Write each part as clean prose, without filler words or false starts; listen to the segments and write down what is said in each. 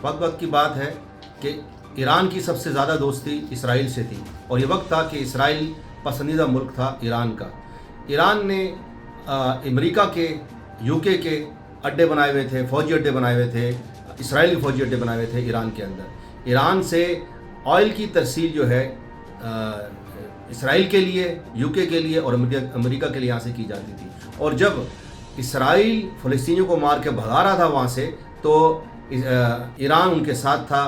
وقت کی بات ہے کہ ایران کی سب سے زیادہ دوستی اسرائیل سے تھی، اور یہ وقت تھا کہ اسرائیل پسندیدہ ملک تھا ایران کا۔ ایران نے امریکہ کے، یو کے اڈے بنائے ہوئے تھے، فوجی اڈے بنائے ہوئے تھے، اسرائیل کے فوجی اڈے بنائے ہوئے تھے ایران کے اندر۔ ایران سے آئل کی ترسیل جو ہے اسرائیل کے لیے، یو کے لیے اور امریکہ کے لیے یہاں سے کی جاتی تھی۔ اور جب اسرائیل فلسطینیوں کو مار کے بھگا رہا تھا وہاں سے، تو ایران ان کے ساتھ تھا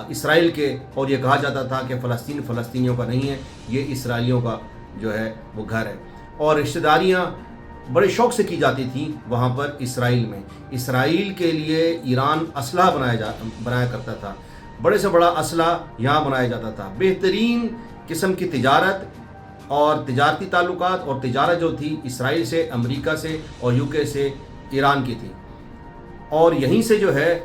اسرائیل کے، اور یہ کہا جاتا تھا کہ فلسطین فلسطینیوں کا نہیں ہے، یہ اسرائیلیوں کا جو ہے وہ گھر ہے۔ اور رشتہ داریاں بڑے شوق سے کی جاتی تھیں وہاں پر اسرائیل میں۔ اسرائیل کے لیے ایران اسلحہ بنایا کرتا تھا، بڑے سے بڑا اسلحہ یہاں بنایا جاتا تھا۔ بہترین قسم کی تجارت اور تجارتی تعلقات اور تجارت جو تھی اسرائیل سے، امریکہ سے اور یو کے سے ایران کی تھی۔ اور یہیں سے جو ہے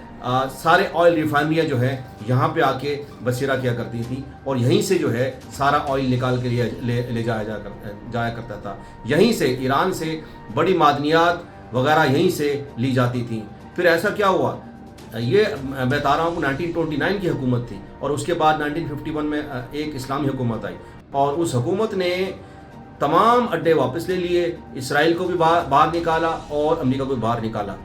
سارے آئل ریفائنریاں جو ہے یہاں پہ آ کے بسیرا کیا کرتی تھیں، اور یہیں سے جو ہے سارا آئل نکال کے لے جایا کرتا تھا۔ یہیں سے ایران سے بڑی معدنیات وغیرہ یہیں سے لی جاتی تھیں۔ پھر ایسا کیا ہوا، یہ میں بتا رہا ہوں 1929 کی حکومت تھی، اور اس کے بعد 1951 میں ایک اسلامی حکومت آئی، اور اس حکومت نے تمام اڈے واپس لے لیے، اسرائیل کو بھی باہر نکالا اور امریکہ کو بھی باہر نکالا،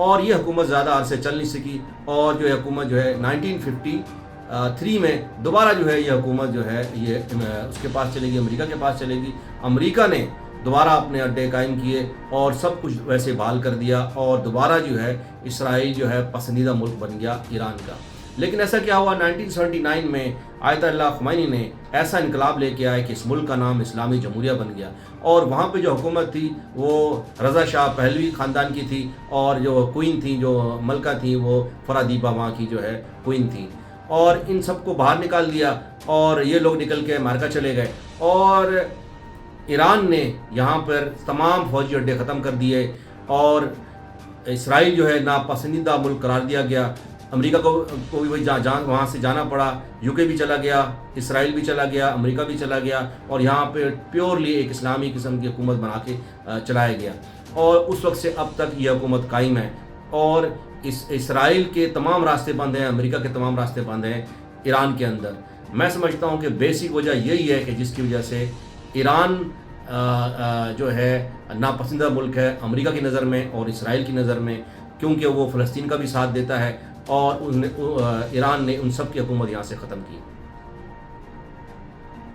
اور یہ حکومت زیادہ عرصے چل نہیں سکی۔ اور جو حکومت جو ہے 1953 میں دوبارہ جو ہے یہ حکومت جو ہے یہ اس کے پاس چلے گی، امریکہ کے پاس چلے گی۔ امریکہ نے دوبارہ اپنے اڈے قائم کیے اور سب کچھ ویسے بحال کر دیا، اور دوبارہ جو ہے اسرائیل جو ہے پسندیدہ ملک بن گیا ایران کا۔ لیکن ایسا کیا ہوا، 1979 میں آیت اللہ خمینی نے ایسا انقلاب لے کے آئے کہ اس ملک کا نام اسلامی جمہوریہ بن گیا، اور وہاں پہ جو حکومت تھی وہ رضا شاہ پہلوی خاندان کی تھی، اور جو کوئین تھیں، جو ملکہ تھیں، وہ فرادیبہ وہاں کی جو ہے کوئین تھیں، اور ان سب کو باہر نکال دیا، اور یہ لوگ نکل کے امریکہ چلے گئے، اور ایران نے یہاں پر تمام فوجی اڈے ختم کر دیے، اور اسرائیل جو ہے ناپسندیدہ ملک قرار دیا گیا۔ امریکہ کو بھی وہاں سے جانا پڑا، یو کے بھی چلا گیا، اسرائیل بھی چلا گیا، امریکہ بھی چلا گیا، اور یہاں پہ پیورلی ایک اسلامی قسم کی حکومت بنا کے چلایا گیا، اور اس وقت سے اب تک یہ حکومت قائم ہے۔ اور اسرائیل کے تمام راستے بند ہیں، امریکہ کے تمام راستے بند ہیں ایران کے اندر۔ میں سمجھتا ہوں کہ بیسک وجہ یہی ہے کہ جس کی وجہ سے ایران جو ہے ناپسندیدہ ملک ہے امریکہ کی نظر میں اور اسرائیل کی نظر میں، کیونکہ وہ فلسطین کا بھی ساتھ دیتا ہے، اور ایران نے ان سب کی حکومت یہاں سے ختم کی۔